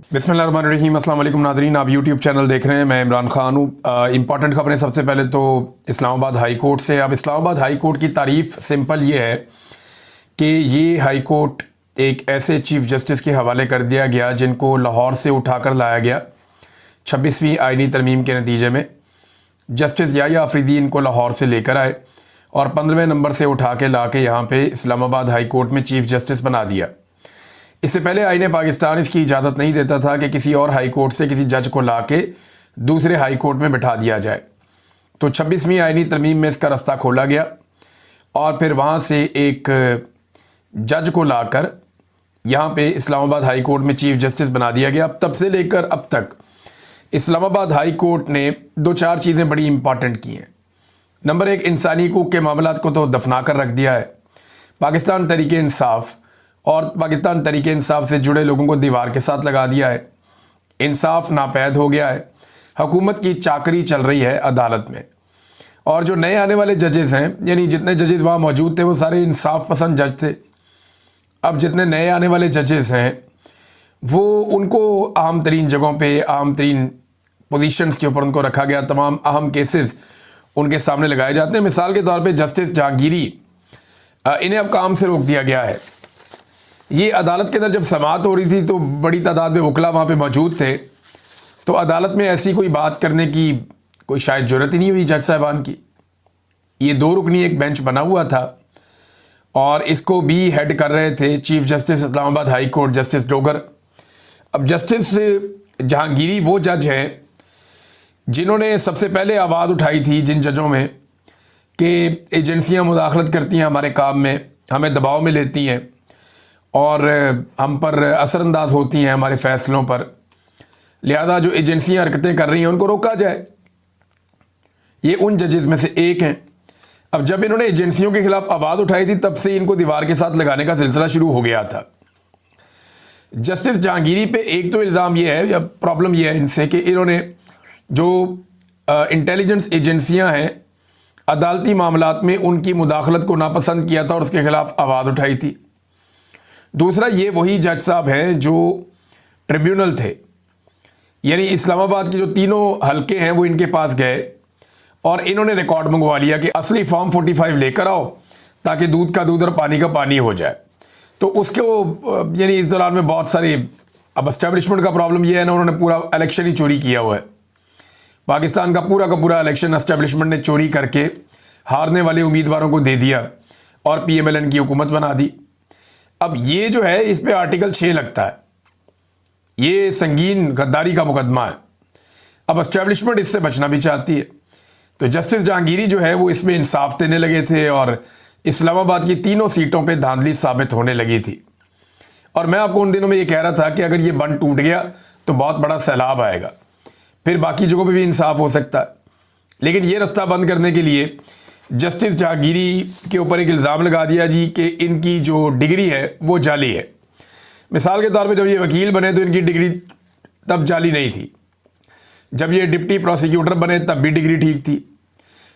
बिस्मिल्लाहिर्रहमानिर्रहीम। अस्सलाम वालेकुम नाज़रीन, आप यूट्यूब चैनल देख रहे हैं। मैं इमरान खान हूँ। इंपॉर्टेंट खबरें सबसे पहले तो इस्लामाबाद हाई कोर्ट से। अब इस्लामाबाद हाई कोर्ट की तारीफ़ सिंपल ये है कि ये हाई कोर्ट एक ऐसे चीफ़ जस्टिस के हवाले कर दिया गया जिनको लाहौर से उठा कर लाया गया 26वीं आइनी तरमीम के नतीजे में। जस्टिस याह्या अफरीदी इनको लाहौर से लेकर आए और 15वें नंबर से उठा के ला के यहाँ पे इस्लामाबाद हाई कोर्ट में चीफ़ जस्टिस बना दिया। इससे पहले आईने पाकिस्तान इसकी इजाज़त नहीं देता था कि किसी और हाई कोर्ट से किसी जज को ला के दूसरे हाई कोर्ट में बिठा दिया जाए। तो 26वीं आइनी तरमीम में इसका रास्ता खोला गया और फिर वहाँ से एक जज को लाकर यहाँ पे इस्लामाबाद हाई कोर्ट में चीफ़ जस्टिस बना दिया गया। अब तब से लेकर अब तक इस्लामाबाद हाई कोर्ट ने 2-4 चीज़ें बड़ी इंपॉर्टेंट की हैं। नंबर 1, इंसानी हकूक़ के मामलात को तो दफना कर रख दिया है। पाकिस्तान तहरीक इंसाफ और पाकिस्तान तहरीक इंसाफ से जुड़े लोगों को दीवार के साथ लगा दिया है। इंसाफ नापैद हो गया है। हुकूमत की चाकरी चल रही है अदालत में। और जो नए आने वाले जजेस हैं, यानी जितने जजेस वहाँ मौजूद थे वो सारे इंसाफ पसंद जज थे। अब जितने नए आने वाले जजेस हैं वो उनको अहम तरीन जगहों पे अहम तरीन पोजीशंस के ऊपर उनको रखा गया। तमाम अहम केसेस उनके सामने लगाए जाते हैं। मिसाल के तौर पे जस्टिस जहांगीरी, इन्हें अब काम से रोक दिया गया है। ये अदालत के अंदर जब समाअत हो रही थी तो बड़ी तादाद में वकला वहाँ पे मौजूद थे, तो अदालत में ऐसी कोई बात करने की कोई शायद ज़रूरत ही नहीं हुई जज साहिबान की। ये 2 रुकनी एक बेंच बना हुआ था और इसको भी हेड कर रहे थे chief justice Islamabad high court justice Dogar. अब जस्टिस जहांगीरी वो जज हैं जिन्होंने सबसे पहले आवाज़ उठाई थी जिन जजों में कि एजेंसियाँ मुदाखलत करती हैं हमारे काम में, हमें दबाव में लेती हैं और हम पर असरअंदाज होती हैं हमारे फ़ैसलों पर, लिहाजा जो एजेंसियां हरकतें कर रही हैं उनको रोका जाए। ये उन जजेस में से एक हैं। अब जब इन्होंने एजेंसियों के खिलाफ आवाज़ उठाई थी तब से इनको दीवार के साथ लगाने का सिलसिला शुरू हो गया था। जस्टिस जहांगीरी पे एक तो इल्ज़ाम ये है या प्रॉब्लम ये है इनसे कि इन्होंने जो इंटेलिजेंस एजेंसियाँ हैं अदालती मामलात में उनकी मुदाखलत को नापसंद किया था और उसके खिलाफ आवाज़ उठाई थी। दूसरा, ये वही जज साहब हैं जो ट्रिब्यूनल थे, यानी इस्लामाबाद के जो तीनों हलके हैं वो इनके पास गए और इन्होंने रिकॉर्ड मंगवा लिया कि असली फॉर्म 45 लेकर आओ ताकि दूध का दूध और पानी का पानी हो जाए। तो उसको यानी इस दौरान में बहुत सारी अब एस्टेब्लिशमेंट का प्रॉब्लम ये है ना, उन्होंने पूरा इलेक्शन ही चोरी किया हुआ है। पाकिस्तान का पूरा इलेक्शन एस्टेब्लिशमेंट ने चोरी करके हारने वाले उम्मीदवारों को दे दिया और PMLN की हुकूमत बना दी। अब ये जो है इस पे आर्टिकल 6 लगता है, ये संगीन गद्दारी का मुकदमा है। अब एस्टेब्लिशमेंट इससे बचना भी चाहती है। तो जस्टिस जहांगीरी जो है वो इसमें इंसाफ देने लगे थे और इस्लामाबाद की तीनों सीटों पे धांधली साबित होने लगी थी। और मैं आपको उन दिनों में ये कह रहा था कि अगर ये बंद टूट गया तो बहुत बड़ा सैलाब आएगा, फिर बाकी जगहों पर भी इंसाफ हो सकता है। लेकिन ये रास्ता बंद करने के लिए जस्टिस जहांगीरी के ऊपर एक इल्ज़ाम लगा दिया जी कि इनकी जो डिग्री है वो जाली है। मिसाल के तौर पे जब ये वकील बने तो इनकी डिग्री तब जाली नहीं थी। जब ये डिप्टी प्रोसिक्यूटर बने तब भी डिग्री ठीक थी।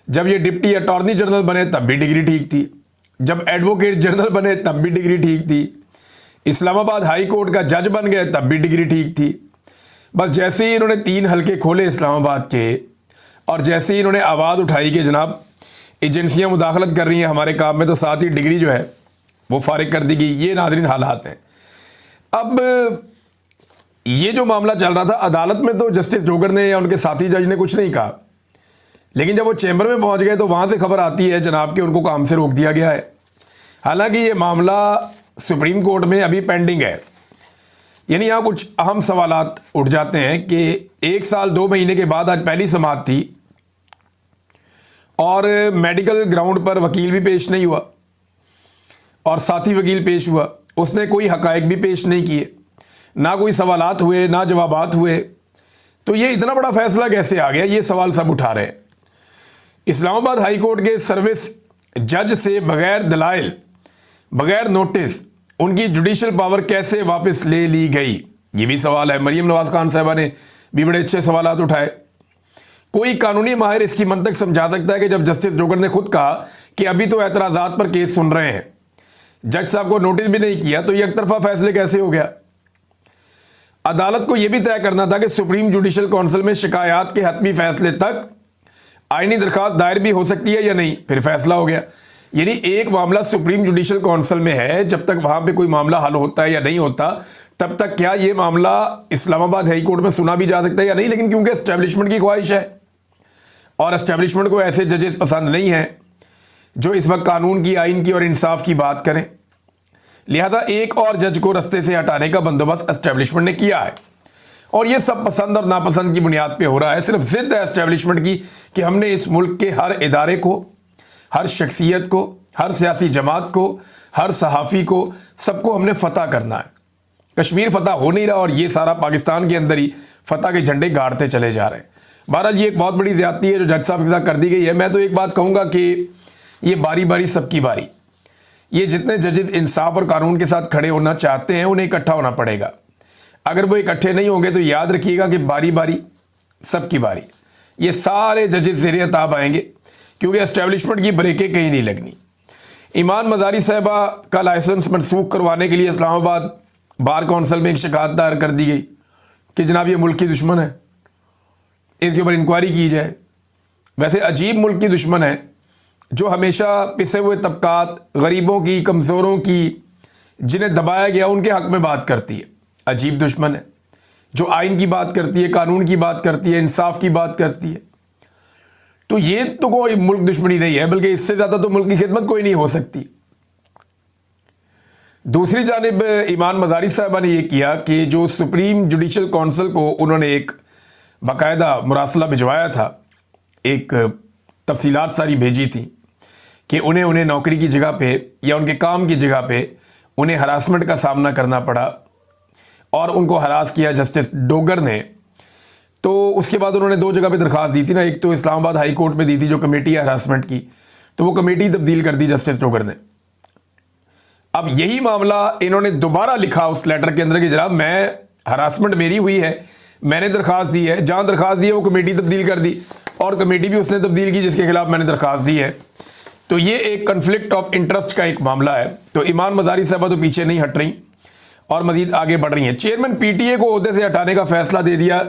जब ये डिप्टी अटॉर्नी जनरल बने तब भी डिग्री ठीक थी। जब एडवोकेट जनरल बने तब भी डिग्री ठीक थी। इस्लामाबाद हाई कोर्ट का जज बन गए तब भी डिग्री ठीक थी। बस जैसे ही इन्होंने 3 हलके खोले इस्लामाबाद के और जैसे ही इन्होंने आवाज़ उठाई कि जनाब एजेंसियां मुदाखलत कर रही हैं हमारे काम में, तो साथ ही डिग्री जो है वो फारिग कर दी गई। ये नाज़रीन हालात हैं। अब ये जो मामला चल रहा था अदालत में तो जस्टिस डोगर ने या उनके साथी जज ने कुछ नहीं कहा, लेकिन जब वो चैम्बर में पहुंच गए तो वहां से खबर आती है जनाब कि उनको काम से रोक दिया गया है। हालांकि ये मामला सुप्रीम कोर्ट में अभी पेंडिंग है। यानी यहाँ कुछ अहम सवालात उठ जाते हैं कि 1 साल 2 महीने के बाद आज पहली समाअत थी और मेडिकल ग्राउंड पर वकील भी पेश नहीं हुआ और साथी वकील पेश हुआ, उसने कोई हकायक भी पेश नहीं किए, ना कोई सवालात हुए ना जवाबात हुए। तो ये इतना बड़ा फैसला कैसे आ गया, ये सवाल सब उठा रहे हैं। इस्लामाबाद हाई कोर्ट के सर्विस जज से बगैर दलाइल बगैर नोटिस उनकी जुडिशल पावर कैसे वापस ले ली गई, ये भी सवाल है। मरीम नवाज खान साहबा ने भी बड़े अच्छे सवालात उठाए। कोई कानूनी माहिर इसकी मंतक समझा सकता है कि जब जस्टिस डोगर ने खुद कहा कि अभी तो एतराज़ात पर केस सुन रहे हैं, जज साहब को नोटिस भी नहीं किया, तो ये एक तरफा फैसले कैसे हो गया। अदालत को यह भी तय करना था कि सुप्रीम जुडिशल काउंसिल में शिकायत के हतमी फैसले तक आईनी दरखास्त दायर भी हो सकती है या नहीं, फिर फैसला हो गया। यानी एक मामला सुप्रीम जुडिशल काउंसिल में है, जब तक वहां पे कोई मामला हल होता है या नहीं होता, तब तक क्या ये मामला इस्लामाबाद हाई कोर्ट में सुना भी जा सकता है या नहीं। लेकिन क्योंकि एस्टेब्लिशमेंट की ख्वाहिश है और एस्टेब्लिशमेंट को ऐसे जजेस पसंद नहीं है जो इस वक्त कानून की, आइन की और इंसाफ की बात करें, लिहाजा एक और जज को रस्ते से हटाने का बंदोबस्त एस्टेब्लिशमेंट ने किया है। और यह सब पसंद और नापसंद की बुनियाद पे हो रहा है। सिर्फ जिद है एस्टेब्लिशमेंट की कि हमने इस मुल्क के हर इदारे को, हर शख्सियत को, हर सियासी जमात को, हर सहाफ़ी को, सबको हमने फतह करना है। कश्मीर फतह हो नहीं रहा और ये सारा पाकिस्तान के अंदर ही फतह के झंडे गाड़ते चले जा रहे हैं। बहरहाल ये एक बहुत बड़ी ज़्यादती है जो जज साहब के साथ कर दी गई है। मैं तो एक बात कहूँगा कि ये बारी बारी सबकी बारी, ये जितने जजेस इंसाफ और कानून के साथ खड़े होना चाहते हैं उन्हें इकट्ठा होना पड़ेगा। अगर वो इकट्ठे नहीं होंगे तो याद रखिएगा कि बारी बारी सबकी बारी, ये सारे जजेस ज़ेरे अताब आएंगे, क्योंकि एस्टेब्लिशमेंट की ब्रेकें कहीं नहीं लगनी। ईमान मज़ारी साहबा का लाइसेंस मनसूख करवाने के लिए इस्लामाबाद बार काउंसिल में एक शिकायत दायर कर दी गई कि जनाब ये मुल्क की दुश्मन है, इसके ऊपर इंक्वायरी की जाए। वैसे अजीब मुल्क की दुश्मन है जो हमेशा पिसे हुए तबकात, गरीबों की, कमज़ोरों की, जिन्हें दबाया गया उनके हक़ में बात करती है। अजीब दुश्मन है जो आइन की बात करती है, कानून की बात करती है, इंसाफ की बात करती है। तो ये तो कोई मुल्क दुश्मनी नहीं है, बल्कि इससे ज़्यादा तो मुल्क की खिदमत कोई नहीं हो सकती। दूसरी जानिब ईमान मज़ारी साहबा ने यह किया कि जो सुप्रीम जुडिशल काउंसिल को उन्होंने एक बाकायदा मुरासला भिजवाया था, एक तफसीलात सारी भेजी थी कि उन्हें नौकरी की जगह पे या उनके काम की जगह पे उन्हें हरासमेंट का सामना करना पड़ा और उनको हरास किया जस्टिस डोगर ने। तो उसके बाद उन्होंने दो जगह पे दरख्वास्त दी थी ना, एक तो इस्लामाबाद हाई कोर्ट में दी थी जो कमेटी है हरासमेंट की, तो वो कमेटी तब्दील कर दी जस्टिस डोगर ने। अब यही मामला इन्होंने दोबारा लिखा उस लेटर के अंदर कि जनाब मैं, हरासमेंट मेरी हुई है, मैंने दरख्वास्त दी है, जहाँ दरख्वास्त दी है वो कमेटी तब्दील कर दी और कमेटी भी उसने तब्दील की जिसके खिलाफ मैंने दरख्वास्त दी है। तो ये एक कन्फ्लिक्ट ऑफ इंटरेस्ट का एक मामला है। तो ईमान मज़ारी साहबा तो पीछे नहीं हट रही और मजीद आगे बढ़ रही हैं। चेयरमैन पीटीए को ओहदे से हटाने का फैसला दे दिया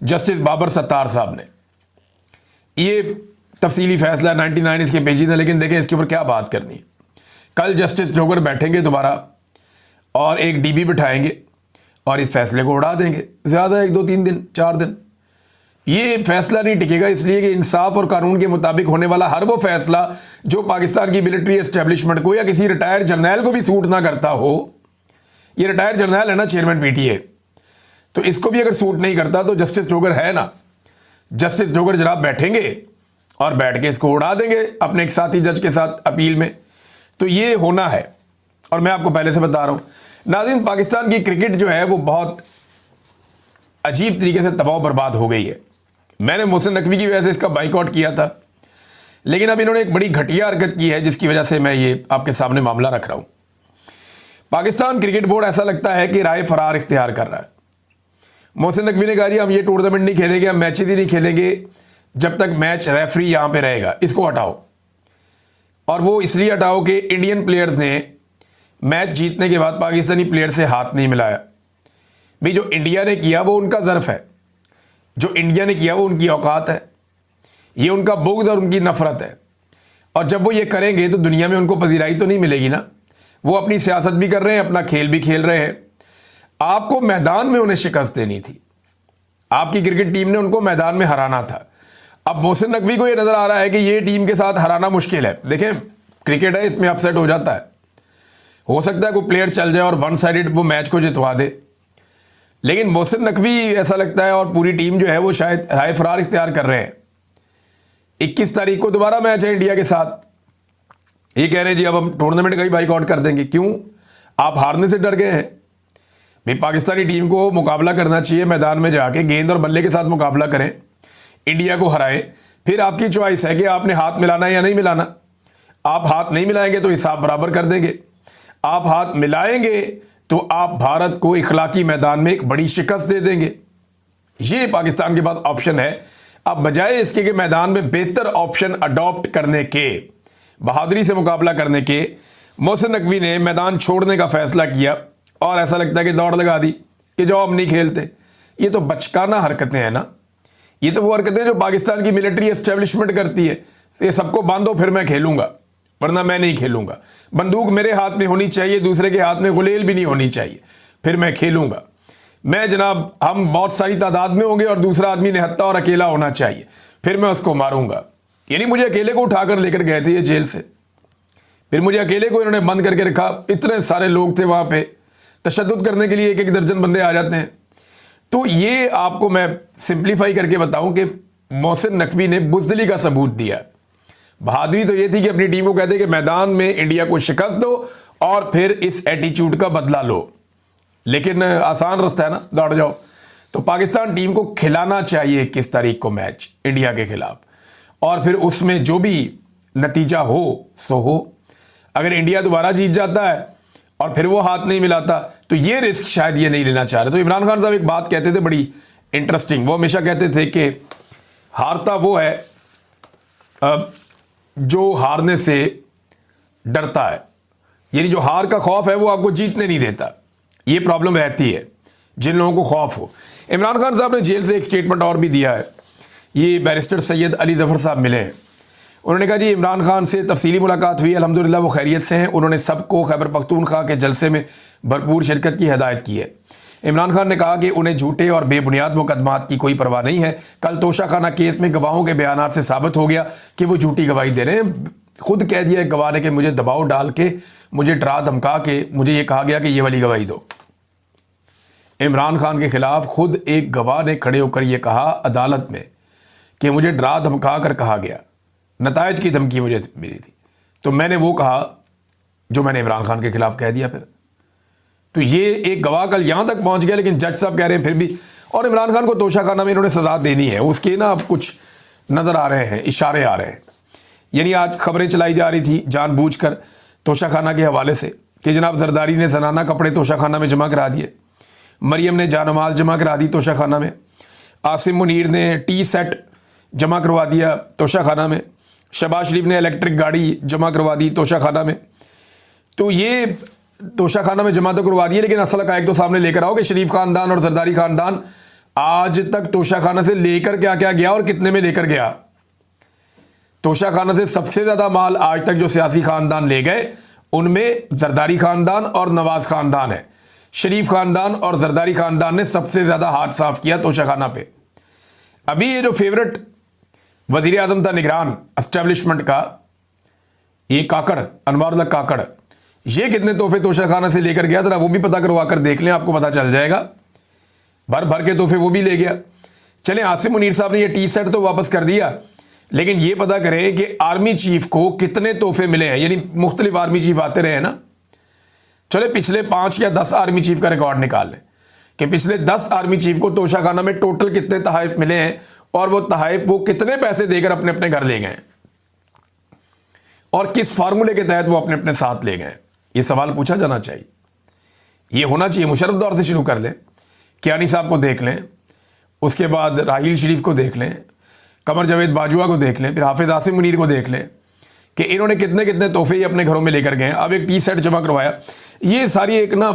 जस्टिस बाबर सत्तार साहब ने। ये तफसीली फैसला 99 इसके पेजीज है, लेकिन देखें इसके ऊपर क्या बात करनी है। कल जस्टिस डोगर बैठेंगे दोबारा और एक डीबी बिठाएंगे और इस फैसले को उड़ा देंगे। ज़्यादा 1 2 3 दिन 4 दिन ये फैसला नहीं टिकेगा, इसलिए कि इंसाफ और कानून के मुताबिक होने वाला हर वो फैसला जो पाकिस्तान की मिलिट्री एस्टेब्लिशमेंट को या किसी रिटायर्ड जर्नैल को भी सूट ना करता हो, ये रिटायर्ड जर्नैल है ना चेयरमैन पीटीए, तो इसको भी अगर सूट नहीं करता तो जस्टिस डोगर है ना, जस्टिस डोगर जनाब बैठेंगे और बैठ के इसको उड़ा देंगे अपने एक साथी जज के साथ अपील में। तो ये होना है और मैं आपको पहले से बता रहा हूँ। नाज़रीन, पाकिस्तान की क्रिकेट जो है वो बहुत अजीब तरीके से तबाह बर्बाद हो गई है। मैंने मोहसिन नकवी की वजह से इसका बाइकआउट किया था, लेकिन अब इन्होंने एक बड़ी घटिया हरकत की है जिसकी वजह से मैं ये आपके सामने मामला रख रहा हूँ। पाकिस्तान क्रिकेट बोर्ड ऐसा लगता है कि राय फरार इख्तियार कर रहा है। मोहसिन नकवी ने कहा जी हम ये टूर्नामेंट नहीं खेलेंगे, हम मैच ही नहीं खेलेंगे जब तक मैच रेफरी यहाँ पे रहेगा, इसको हटाओ। और वो इसलिए हटाओ कि इंडियन प्लेयर्स ने मैच जीतने के बाद पाकिस्तानी प्लेयर से हाथ नहीं मिलाया। भाई जो इंडिया ने किया वो उनका ज़र्फ है, जो इंडिया ने किया वो उनकी औकात है, ये उनका बुग़्ज़ और उनकी नफ़रत है। और जब वो ये करेंगे तो दुनिया में उनको पजीराई तो नहीं मिलेगी ना। वो अपनी सियासत भी कर रहे हैं, अपना खेल भी खेल रहे हैं। आपको मैदान में उन्हें शिकस्त देनी थी, आपकी क्रिकेट टीम ने उनको मैदान में हराना था। अब मोहसिन नकवी को ये नज़र आ रहा है कि ये टीम के साथ हराना मुश्किल है। देखें क्रिकेट है, इसमें अपसेट हो जाता है, हो सकता है कोई प्लेयर चल जाए और वन साइडेड वो मैच को जितवा दे, लेकिन मोहसिन नकवी ऐसा लगता है और पूरी टीम जो है वो शायद राय फरार इख्तियार कर रहे हैं। 21 तारीख को दोबारा मैच है इंडिया के साथ, ये कह रहे हैं जी अब हम टूर्नामेंट का ही बाइकआउट कर देंगे। क्यों? आप हारने से डर गए हैं? भाई पाकिस्तानी टीम को मुकाबला करना चाहिए, मैदान में जाके गेंद और बल्ले के साथ मुकाबला करें, इंडिया को हराएं। फिर आपकी चॉइस है कि आपने हाथ मिलाना है या नहीं मिलाना। आप हाथ नहीं मिलाएंगे तो हिसाब बराबर कर देंगे, आप हाथ मिलाएंगे तो आप भारत को इखलाकी मैदान में एक बड़ी शिकस्त दे देंगे। ये पाकिस्तान के पास ऑप्शन है। अब बजाय इसके कि मैदान में बेहतर ऑप्शन अडॉप्ट करने के, बहादुरी से मुकाबला करने के, मोहसिन नकवी ने मैदान छोड़ने का फैसला किया और ऐसा लगता है कि दौड़ लगा दी, कि जाओ हम नहीं खेलते। ये तो बचकाना हरकतें हैं ना। ये तो वो हरकतें जो पाकिस्तान की मिलिट्री एस्टेब्लिशमेंट करती है, ये सबको बांधो फिर मैं खेलूंगा, वरना मैं नहीं खेलूंगा। बंदूक मेरे हाथ में होनी चाहिए, दूसरे के हाथ में गुलेल भी नहीं होनी चाहिए, फिर मैं खेलूंगा। मैं जनाब, हम बहुत सारी तादाद में होंगे और दूसरा आदमी निहत्था और अकेला होना चाहिए, फिर मैं उसको मारूंगा। यानी मुझे अकेले को उठाकर लेकर गए थे ये जेल से, फिर मुझे अकेले को इन्होंने बंद करके रखा। इतने सारे लोग थे वहां पे, तशद्दुद करने के लिए एक एक दर्जन बंदे आ जाते हैं। तो ये आपको मैं सिंप्लीफाई करके बताऊं कि मोहसिन नकवी ने बुज़दिली का सबूत दिया। बहादुरी तो ये थी कि अपनी टीम को कहते कि मैदान में इंडिया को शिकस्त दो और फिर इस एटीट्यूड का बदला लो। लेकिन आसान रास्ता है ना, दौड़ जाओ। तो पाकिस्तान टीम को खिलाना चाहिए 21 तारीख को मैच इंडिया के खिलाफ, और फिर उसमें जो भी नतीजा हो सो हो। अगर इंडिया दोबारा जीत जाता है और फिर वो हाथ नहीं मिलाता, तो ये रिस्क शायद ये नहीं लेना चाह रहे। तो इमरान खान साहब एक बात कहते थे बड़ी इंटरेस्टिंग, वो हमेशा कहते थे कि हारता वो है जो हारने से डरता है। यानी जो हार का खौफ है वो आपको जीतने नहीं देता। ये प्रॉब्लम रहती है जिन लोगों को खौफ हो। इमरान खान साहब ने जेल से एक स्टेटमेंट और भी दिया है। ये बैरिस्टर सैयद अली ज़फ़र साहब मिले हैं। उन्होंने कहा जी इमरान खान से तफसीली मुलाकात हुई, अल्हम्दुलिल्लाह वो खैरियत से हैं। उन्होंने सबको खैबर पख्तूनख्वा के जलसे में भरपूर शिरकत की हिदायत की है। इमरान खान ने कहा कि उन्हें झूठे और बेबुनियाद मुकदमात की कोई परवाह नहीं है। कल तोशाखाना केस में गवाहों के बयानात से साबित हो गया कि वो झूठी गवाही दे रहे हैं। खुद कह दिया एक गवाह ने कि मुझे दबाव डाल के, मुझे डरा धमका के मुझे ये कहा गया कि ये वाली गवाही दो। इमरान खान के खिलाफ खुद एक गवाह ने खड़े होकर यह कहा अदालत में कि मुझे डरा धमका कर कहा गया, नतायज की धमकी मुझे मिली थी, तो मैंने वो कहा जो मैंने इमरान खान के खिलाफ कह दिया। फिर तो ये एक गवाह कल यहां तक पहुंच गया, लेकिन जज साहब कह रहे हैं फिर भी। और इमरान खान को तोशाखाना में इन्होंने सजा देनी है, उसके ना अब कुछ नजर आ रहे हैं, इशारे आ रहे हैं। यानी आज खबरें चलाई जा रही थी जानबूझकर तोशाखाना के हवाले से कि जनाब जरदारी ने जनाना कपड़े तोशाखाना में जमा करा दिए, मरियम ने जानमाज जमा करा दी तोशाखाना में, आसिम मुनीर ने टी सेट जमा करवा दिया तोशाखाना में, शहबाज शरीफ ने इलेक्ट्रिक गाड़ी जमा करवा दी तोशाखाना में। तो ये तोशाखाना में जमा तो करवा दिए, लेकिन असल हक़ाइक़ तो सामने लेकर आओ कि शरीफ खानदान और जरदारी खानदान आज तक तोशाखाना से लेकर क्या क्या गया और कितने में लेकर गया। तोशाखाना से सबसे ज़्यादा माल आज तक जो सियासी खानदान ले गए उनमें जरदारी खानदान और नवाज खानदान है। शरीफ खानदान और जरदारी खानदान ने सबसे ज़्यादा हाथ साफ किया तोशाखाना पे। अभी ये जो फेवरेट वज़ीर आज़म था निगरान एस्टेब्लिशमेंट का, ये काकड़ अनवारुल्लाह काकड़, ये कितने तोहफे तोशाखाना से लेकर गया, जरा वो भी पता करवा कर देख लें, आपको पता चल जाएगा। भर भर के तोहफे वो भी ले गया। चलें, आसिम मुनीर साहब ने ये टी सेट तो वापस कर दिया, लेकिन ये पता करें कि आर्मी चीफ को कितने तोहफे मिले हैं। यानी मुख्तलिफ आर्मी चीफ आते रहे हैं ना। चले पिछले 5 या 10 आर्मी चीफ का रिकॉर्ड निकाल लें कि पिछले 10 आर्मी चीफ को तोशाखाना में टोटल कितने तहाइफ मिले हैं और वो तहाइफ वो कितने पैसे देकर अपने अपने घर ले गए और किस फार्मूले के तहत वो अपने अपने साथ ले गए। ये सवाल पूछा जाना चाहिए, ये होना चाहिए। मुशर्रफ दौर से शुरू कर लें, कियानी साहब को देख लें, उसके बाद राहील शरीफ को देख लें, कमर जावेद बाजुआ को देख लें, फिर हाफिज आसिम मुनीर को देख लें कि इन्होंने कितने कितने तोहफे अपने घरों में लेकर गए। अब एक टी सेट जमा करवाया। ये सारी एक ना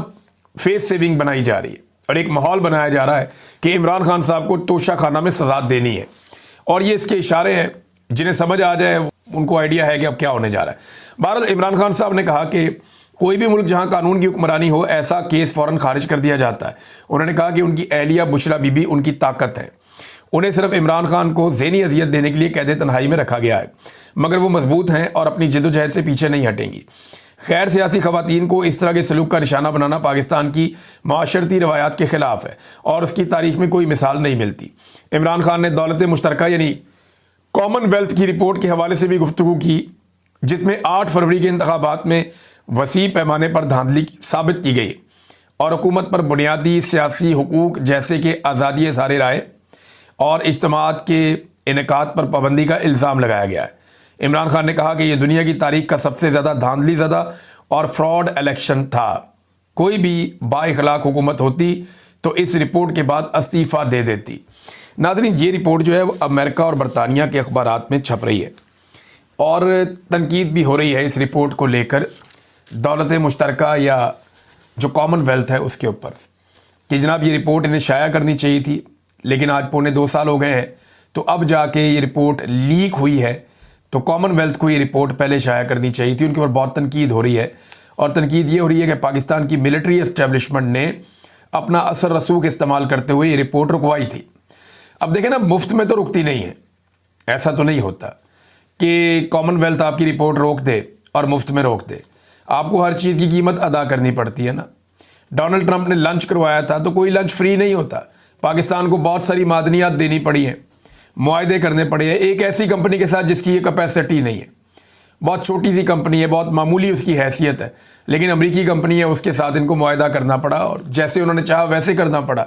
फेस सेविंग बनाई जा रही है और एक माहौल बनाया जा रहा है कि इमरान खान साहब को तोशाखाना में सजा देनी है। और ये इसके इशारे हैं, जिन्हें समझ आ जाए उनको आइडिया है कि अब क्या होने जा रहा है। बहरहाल इमरान खान साहब ने कहा कि कोई भी मुल्क जहां कानून की हुक्मरानी हो, ऐसा केस फौरन खारिज कर दिया जाता है। उन्होंने कहा कि उनकी अहलिया बुशरा बीबी उनकी ताकत है। उन्हें सिर्फ इमरान खान को ज़हनी अजियत देने के लिए कैद तन्हाई में रखा गया है, मगर वो मजबूत हैं और अपनी जद्दोजहद से पीछे नहीं हटेंगी। खैर, सियासी खवातीन को इस तरह के सलूक का निशाना बनाना पाकिस्तान की माशरती रवायात के ख़िलाफ़ है और उसकी तारीख में कोई मिसाल नहीं मिलती। इमरान खान ने दौलत मुश्तरका यानी कॉमनवेल्थ की रिपोर्ट के हवाले से भी गुफ्तगू की, जिसमें 8 फरवरी के इंतखाबात में वसी पैमाने पर धांधली साबित की गई और हुकूमत पर बुनियादी सियासी हुकूक जैसे कि आज़ादी इज़हार राय और इज्तिमात के इनेकाद पर पाबंदी का इल्ज़ाम लगाया गया है। इमरान खान ने कहा कि यह दुनिया की तारीख का सबसे ज़्यादा धांधली ज़दा और फ्रॉड इलेक्शन था। कोई भी बाइखलाक हुकूमत होती तो इस रिपोर्ट के बाद इस्तीफ़ा दे देती। नाज़रीन, ये रिपोर्ट जो है वो अमेरिका और बरतानिया के अखबारात में छप रही है और तनकीद भी हो रही है इस रिपोर्ट को लेकर दौलत मुश्तरका या जो कॉमनवेल्थ है उसके ऊपर, कि जनाब ये रिपोर्ट इन्हें शाया करनी चाहिए थी, लेकिन आज पौने 2 साल हो गए हैं, तो अब जाके ये रिपोर्ट लीक हुई है। तो कॉमनवेल्थ को ये रिपोर्ट पहले शाया करनी चाहिए थी। उनके ऊपर बहुत तनकीद हो रही है, और तनकीद ये हो रही है कि पाकिस्तान की मिलिट्री एस्टेब्लिशमेंट ने अपना असर रसूख इस्तेमाल करते हुए ये रिपोर्ट रुकवाई थी। अब देखें ना, मुफ्त में तो रुकती नहीं है, ऐसा तो नहीं होता कि कॉमनवेल्थ आपकी रिपोर्ट रोक दे और मुफ्त में रोक दे। आपको हर चीज़ की कीमत अदा करनी पड़ती है ना। डोनाल्ड ट्रंप ने लंच करवाया था, तो कोई लंच फ्री नहीं होता। पाकिस्तान को बहुत सारी मादनियात देनी पड़ी हैं, मुआहदे करने पड़े हैं एक ऐसी कंपनी के साथ जिसकी ये कैपेसिटी नहीं है। बहुत छोटी सी कंपनी है, बहुत मामूली उसकी हैसियत है, लेकिन अमरीकी कंपनी है, उसके साथ इनको मुआहदा करना पड़ा और जैसे उन्होंने चाहा वैसे करना पड़ा।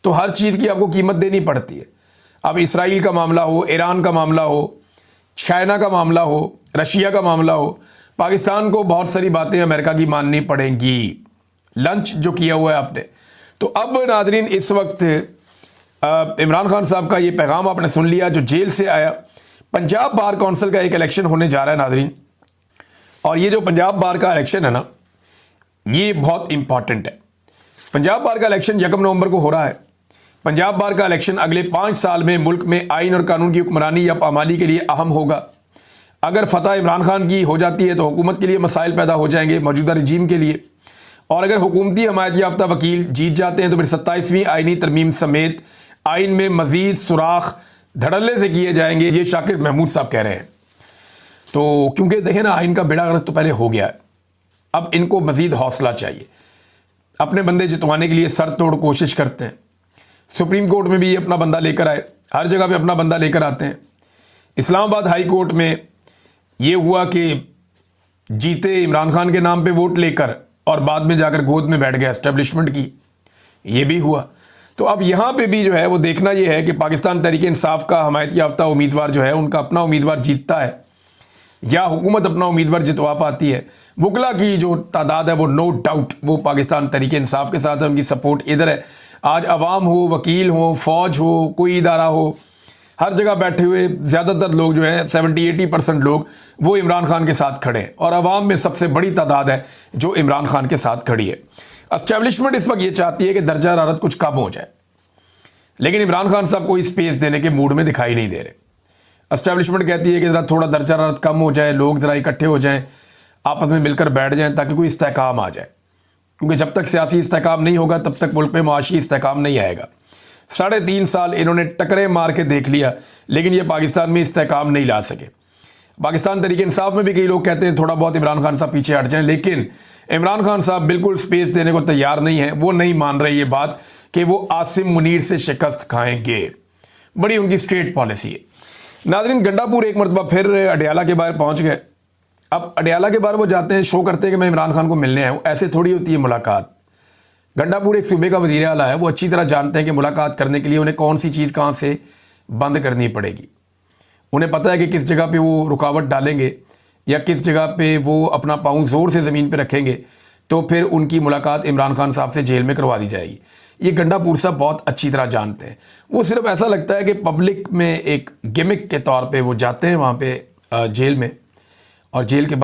तो हर चीज़ की आपको कीमत देनी पड़ती है। अब इसराइल का मामला हो, ईरान का मामला हो, चाइना का मामला हो, रशिया का मामला हो, पाकिस्तान को बहुत सारी बातें अमेरिका की माननी पड़ेंगी। लंच जो किया हुआ है आपने। तो अब नादरीन, इस वक्त इमरान खान साहब का ये पैगाम आपने सुन लिया जो जेल से आया। पंजाब बार काउंसिल का एक इलेक्शन होने जा रहा है नादरीन, और ये जो पंजाब बार का इलेक्शन है ना, ये बहुत इंपॉर्टेंट है। पंजाब बार का इलेक्शन 1 नवंबर को हो रहा है। पंजाब बार का इलेक्शन अगले 5 साल में मुल्क में आइन और कानून की हुक्मरानी या पामाली के लिए अहम होगा। अगर फतह इमरान खान की हो जाती है तो हुकूमत के लिए मसाइल पैदा हो जाएंगे, मौजूदा रजीम के लिए। और अगर हुकूमती हमायत याफ्ता वकील जीत जाते हैं तो फिर 27वीं आइनी तरमीम समेत आइन में मजीद सुराख धड़ल्ले से किए जाएंगे, ये शाकिर महमूद साहब कह रहे हैं। तो क्योंकि देखें ना, आइन का बेड़ा गर्क तो पहले हो गया है, अब इनको मजीद हौसला चाहिए। अपने बंदे जितवाने के लिए सर तोड़ कोशिश करते हैं। सुप्रीम कोर्ट में भी ये अपना बंदा लेकर आए, हर जगह पे अपना बंदा लेकर आते हैं। इस्लामाबाद हाई कोर्ट में ये हुआ कि जीते इमरान खान के नाम पे वोट लेकर और बाद में जाकर गोद में बैठ गया एस्टेब्लिशमेंट की, ये भी हुआ। तो अब यहाँ पे भी जो है वो देखना ये है कि पाकिस्तान तहरीक इंसाफ का हमायत याफ्ता उम्मीदवार जो है, उनका अपना उम्मीदवार जीतता है या हुकूमत अपना उम्मीदवार जितवा पाती है। वकला की जो तादाद है वो नो डाउट वो पाकिस्तान तहरीक इंसाफ के साथ है, उनकी सपोर्ट इधर है। आज अवाम हो, वकील हो, फौज हो, कोई इदारा हो, हर जगह बैठे हुए ज़्यादातर लोग जो है 70-80% लोग वो इमरान खान के साथ खड़े हैं, और अवाम में सबसे बड़ी तादाद है जो इमरान खान के साथ खड़ी है। एस्टेब्लिशमेंट इस वक्त ये चाहती है कि दर्जा हरारत कुछ कम हो जाए, लेकिन इमरान खान साहब कोई स्पेस देने के मूड में दिखाई नहीं दे रहे। एस्टेब्लिशमेंट कहती है कि ज़रा थोड़ा दर्जा हरारत कम हो जाए, लोग ज़रा इकट्ठे हो जाएं, आपस में मिलकर बैठ जाएं ताकि कोई इस्तेहकाम आ जाए, क्योंकि जब तक सियासी इस्तेहकाम नहीं होगा तब तक मुल्क में मुआशी इस्तेहकाम नहीं आएगा। 3.5 साल इन्होंने टकरे मार के देख लिया, लेकिन ये पाकिस्तान में इस्तेहकाम नहीं ला सके। पाकिस्तान तहरीक इंसाफ में भी कई लोग कहते हैं थोड़ा बहुत इमरान खान साहब पीछे हट जाएं, लेकिन इमरान खान साहब बिल्कुल स्पेस देने को तैयार नहीं है। वो नहीं मान रहे ये बात कि वो आसिम मुनीर से शिकस्त खाएंगे। बड़ी उनकी स्ट्रेट पॉलिसी है। नाज़रीन, गंडापुर एक मरतबा फिर अडियाला के बाहर पहुंच गए। अब अडियाला के बाहर वो जाते हैं, शो करते हैं कि मैं इमरान खान को मिलने आया हूँ। ऐसे थोड़ी होती है मुलाकात। गंडापुर एक सूबे का वज़ीर आला है, वो अच्छी तरह जानते हैं कि मुलाकात करने के लिए उन्हें कौन सी चीज़ कहाँ से बंद करनी पड़ेगी। उन्हें पता है कि किस जगह पे वो रुकावट डालेंगे या किस जगह पे वो अपना पाँव ज़ोर से ज़मीन पे रखेंगे तो फिर उनकी मुलाकात इमरान खान साहब से जेल में करवा दी जाएगी। ये गंडापुर साहब बहुत अच्छी तरह जानते हैं। वो सिर्फ ऐसा लगता है कि पब्लिक में एक गिमिक के तौर पे वो जाते हैं वहाँ पे जेल में, और जेल के